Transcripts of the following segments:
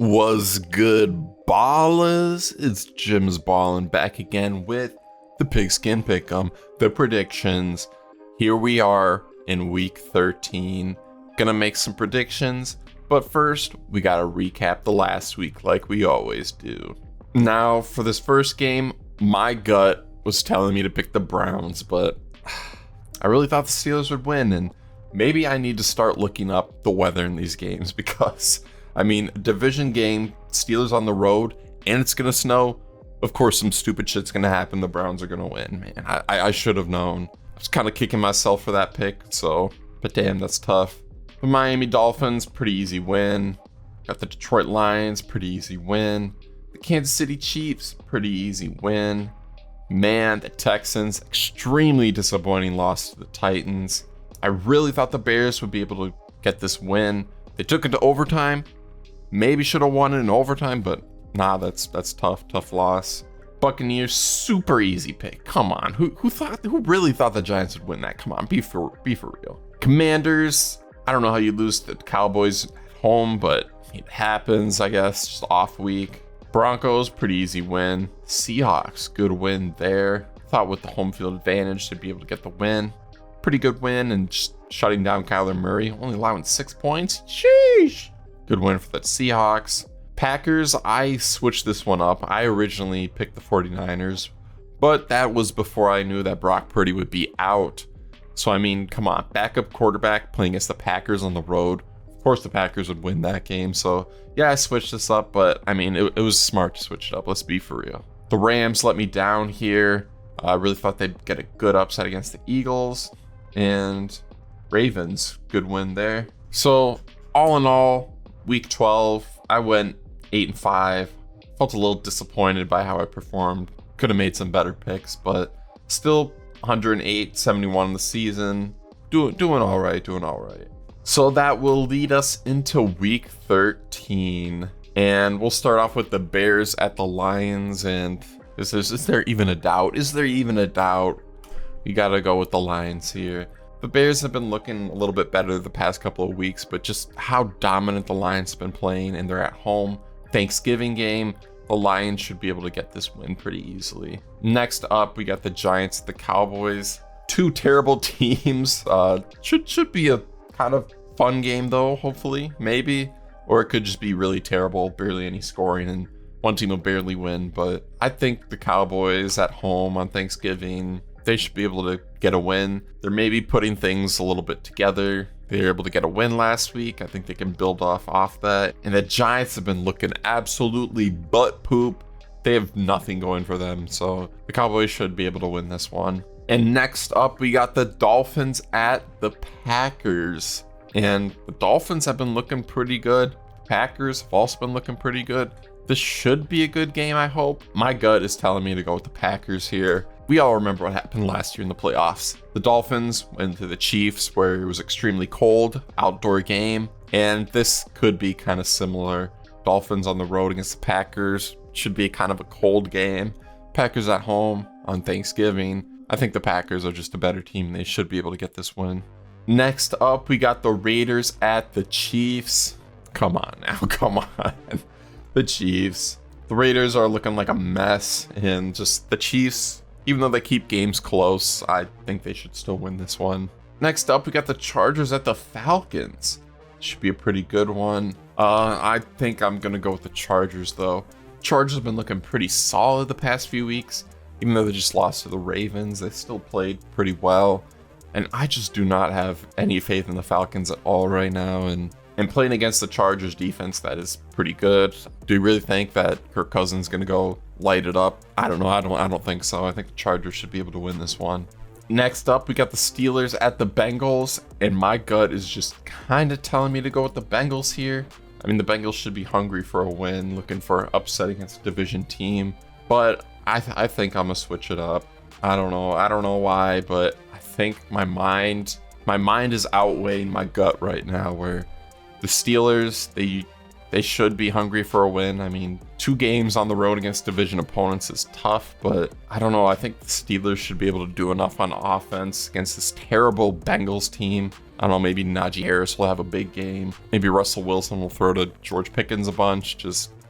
Was good, ballers? It's Jim's Ballin' back again with the Pigskin Pick'em, the predictions. Here we are in week 13. Gonna make some predictions, but first we gotta recap the last week like we always do. Now, for this first game, my gut was telling me to pick the Browns, but I really thought the Steelers would win, and maybe I need to start looking up the weather in these games because, I mean, division game, Steelers on the road, and it's gonna snow. Of course, some stupid shit's gonna happen. The Browns are gonna win, man. I should have known. I was kind of kicking myself for that pick, but damn, that's tough. The Miami Dolphins, pretty easy win. Got the Detroit Lions, pretty easy win. The Kansas City Chiefs, pretty easy win. Man, the Texans, extremely disappointing loss to the Titans. I really thought the Bears would be able to get this win. They took it to overtime. Maybe should have won it in overtime, but nah, that's tough loss. Buccaneers, super easy pick. Come on, who really thought the Giants would win that? Come on, be for real. Commanders, I don't know how you lose to the Cowboys at home, but it happens, I guess. Just off week. Broncos, pretty easy win. Seahawks, good win there. Thought with the home field advantage they'd be able to get the win. Pretty good win, and just shutting down Kyler Murray, only allowing 6 points. Sheesh. Good win for the Seahawks. Packers, I switched this one up. I originally picked the 49ers, but that was before I knew that Brock Purdy would be out. So, I mean, come on, backup quarterback playing against the Packers on the road. Of course, the Packers would win that game. So, yeah, I switched this up, but I mean, it was smart to switch it up. Let's be for real. The Rams let me down here. I really thought they'd get a good upset against the Eagles. And Ravens, good win there. So, all in all, week 12, I went 8-5. Felt a little disappointed by how I performed. Could have made some better picks, but still 108-71 in the season. Doing all right. So that will lead us into week 13. And we'll start off with the Bears at the Lions. And is there even a doubt? You gotta go with the Lions here. The Bears have been looking a little bit better the past couple of weeks, but just how dominant the Lions have been playing, and they're at home. Thanksgiving game, the Lions should be able to get this win pretty easily. Next up, we got the Giants, the Cowboys. Two terrible teams. Should be a kind of fun game though, hopefully, maybe. Or it could just be really terrible, barely any scoring, and one team will barely win. But I think the Cowboys at home on Thanksgiving, they should be able to get a win. They're maybe putting things a little bit together. They were able to get a win last week. I think they can build off that. And the Giants have been looking absolutely butt poop. They have nothing going for them. So the Cowboys should be able to win this one. And next up, we got the Dolphins at the Packers. And the Dolphins have been looking pretty good. Packers have also been looking pretty good. This should be a good game, I hope. My gut is telling me to go with the Packers here. We all remember what happened last year in the playoffs. The Dolphins went to the Chiefs where it was extremely cold, outdoor game, and this could be kind of similar. Dolphins on the road against the Packers should be kind of a cold game. Packers at home on Thanksgiving. I think the Packers are just a better team. They should be able to get this win. Next up, we got the Raiders at the Chiefs. Come on now, come on. The Chiefs. The Raiders are looking like a mess, and just the Chiefs, even though they keep games close, I think they should still win this one. Next up, we got the Chargers at the Falcons. Should be a pretty good one. I think I'm going to go with the Chargers, though. Chargers have been looking pretty solid the past few weeks. Even though they just lost to the Ravens, they still played pretty well. And I just do not have any faith in the Falcons at all right now. And playing against the Chargers defense, that is pretty good. Do you really think that Kirk Cousins is going to go light it up? I don't know. I don't think so. I think the Chargers should be able to win this one. Next up, we got the Steelers at the Bengals, and my gut is just kind of telling me to go with the Bengals here. I mean, the Bengals should be hungry for a win, looking for an upset against a division team, but I think I'm gonna switch it up. I don't know why, but I think my mind is outweighing my gut right now, where the Steelers, they should be hungry for a win. I mean, 2 games on the road against division opponents is tough, but I don't know. I think the Steelers should be able to do enough on offense against this terrible Bengals team. I don't know, maybe Najee Harris will have a big game. Maybe Russell Wilson will throw to George Pickens a bunch.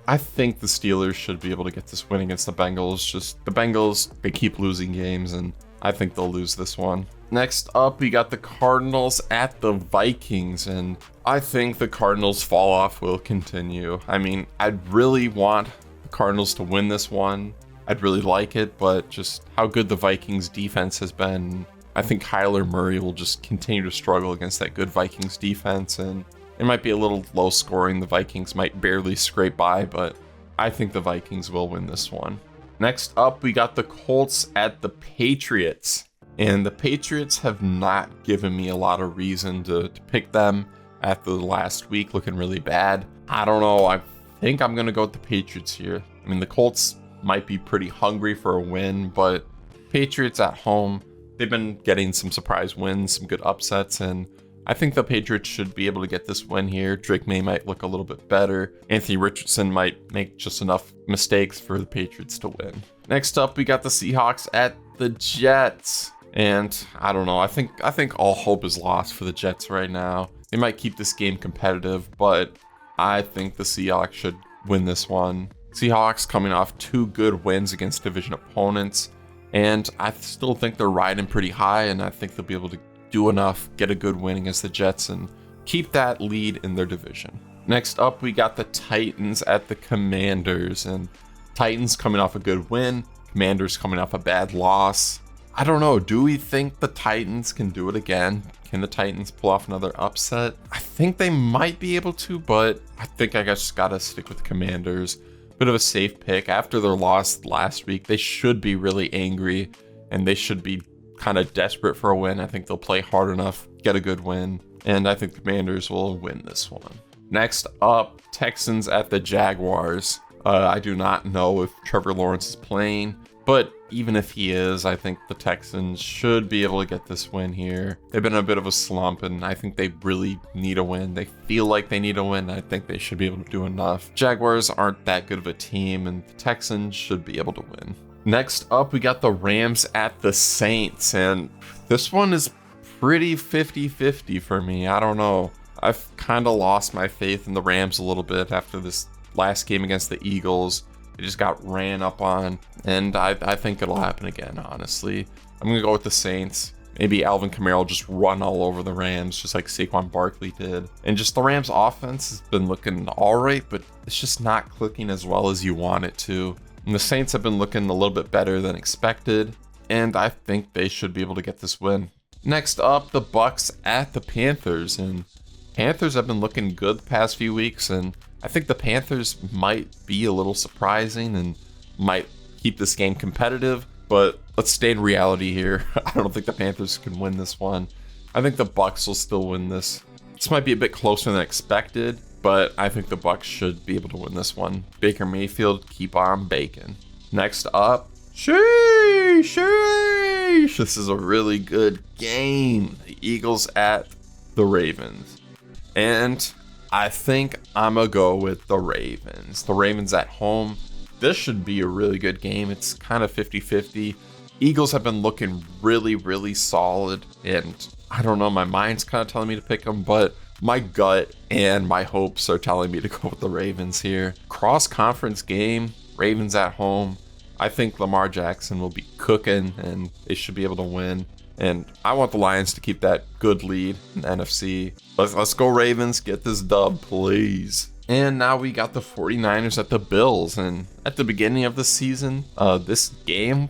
I think the Steelers should be able to get this win against the Bengals. Just the Bengals, they keep losing games, and I think they'll lose this one. Next up, we got the Cardinals at the Vikings, and I think the Cardinals' fall off will continue. I mean, I'd really want the Cardinals to win this one. I'd really like it, but just how good the Vikings defense has been, I think Kyler Murray will just continue to struggle against that good Vikings defense, and it might be a little low scoring. The Vikings might barely scrape by, but I think the Vikings will win this one. Next up, we got the Colts at the Patriots. And the Patriots have not given me a lot of reason to pick them after the last week looking really bad. I don't know. I think I'm going to go with the Patriots here. I mean, the Colts might be pretty hungry for a win, but Patriots at home, they've been getting some surprise wins, some good upsets, and I think the Patriots should be able to get this win here. Drake May might look a little bit better. Anthony Richardson might make just enough mistakes for the Patriots to win. Next up, we got the Seahawks at the Jets. And I don't know, I think all hope is lost for the Jets right now. They might keep this game competitive, but I think the Seahawks should win this one. Seahawks coming off 2 good wins against division opponents, and I still think they're riding pretty high, and I think they'll be able to do enough, get a good win against the Jets, and keep that lead in their division. Next up, we got the Titans at the Commanders, and Titans coming off a good win, Commanders coming off a bad loss. I don't know. Do we think the Titans can do it again? Can the Titans pull off another upset? I think they might be able to, but I think I just gotta stick with the Commanders. Bit of a safe pick. After their loss last week, they should be really angry, and they should be kind of desperate for a win. I think they'll play hard enough, get a good win, and I think the Commanders will win this one. Next up, Texans at the Jaguars. I do not know if Trevor Lawrence is playing, but even if he is, I think the Texans should be able to get this win here. They've been in a bit of a slump, and I think they really need a win. They feel like they need a win. I think they should be able to do enough. Jaguars aren't that good of a team, and the Texans should be able to win. Next up, we got the Rams at the Saints, and this one is pretty 50-50 for me. I don't know. I've kind of lost my faith in the Rams a little bit after this last game against the Eagles. They just got ran up on, and I think it'll happen again, honestly. I'm going to go with the Saints. Maybe Alvin Kamara will just run all over the Rams, just like Saquon Barkley did. And just the Rams' offense has been looking all right, but it's just not clicking as well as you want it to. And the Saints have been looking a little bit better than expected, and I think they should be able to get this win. Next up, the Bucs at the Panthers, and Panthers have been looking good the past few weeks, and I think the Panthers might be a little surprising and might keep this game competitive, but let's stay in reality here. I don't think the Panthers can win this one. I think the Bucs will still win this. This might be a bit closer than expected, but I think the Bucs should be able to win this one. Baker Mayfield, keep on baking. Next up, sheesh. This is a really good game. The Eagles at the Ravens. And I think I'm going to go with the Ravens. The Ravens at home. This should be a really good game. It's kind of 50-50. Eagles have been looking really, really solid. And I don't know, my mind's kind of telling me to pick them, but my gut and my hopes are telling me to go with the Ravens here. Cross-conference game, Ravens at home. I think Lamar Jackson will be cooking, and they should be able to win. And I want the Lions to keep that good lead in the NFC. Let's go Ravens, get this dub, please. And now we got the 49ers at the Bills. And at the beginning of the season, this game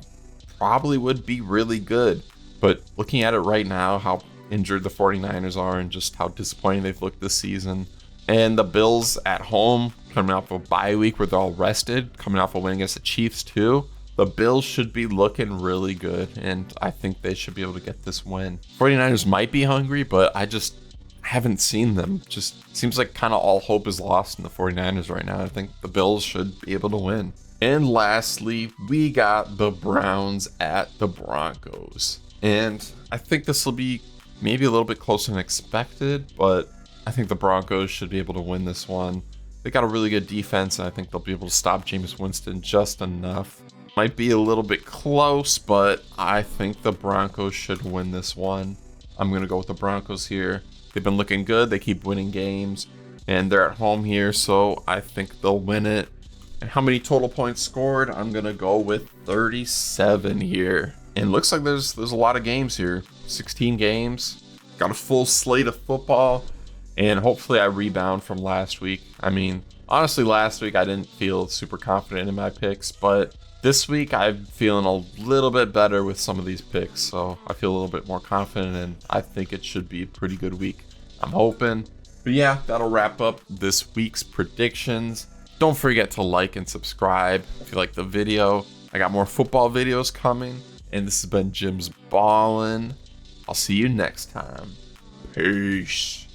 probably would be really good. But looking at it right now, how injured the 49ers are and just how disappointing they've looked this season. And the Bills at home, coming off a bye week where they're all rested, coming off a win against the Chiefs too. The Bills should be looking really good, and I think they should be able to get this win. 49ers might be hungry, but I just haven't seen them. Just seems like kind of all hope is lost in the 49ers right now. I think the Bills should be able to win. And lastly, we got the Browns at the Broncos. And I think this will be maybe a little bit closer than expected, but I think the Broncos should be able to win this one. They got a really good defense, and I think they'll be able to stop Jameis Winston just enough. Might be a little bit close, but I think the Broncos should win this one. I'm going to go with the Broncos here. They've been looking good. They keep winning games, and they're at home here, so I think they'll win it. And how many total points scored? I'm going to go with 37 here. And it looks like there's a lot of games here. 16 games. Got a full slate of football, and hopefully I rebound from last week. I mean, honestly, last week I didn't feel super confident in my picks, but this week I'm feeling a little bit better with some of these picks, so I feel a little bit more confident, and I think it should be a pretty good week. I'm hoping. But yeah, that'll wrap up this week's predictions. Don't forget to like and subscribe if you like the video. I got more football videos coming, and this has been Jim's Ballin'. I'll see you next time. Peace.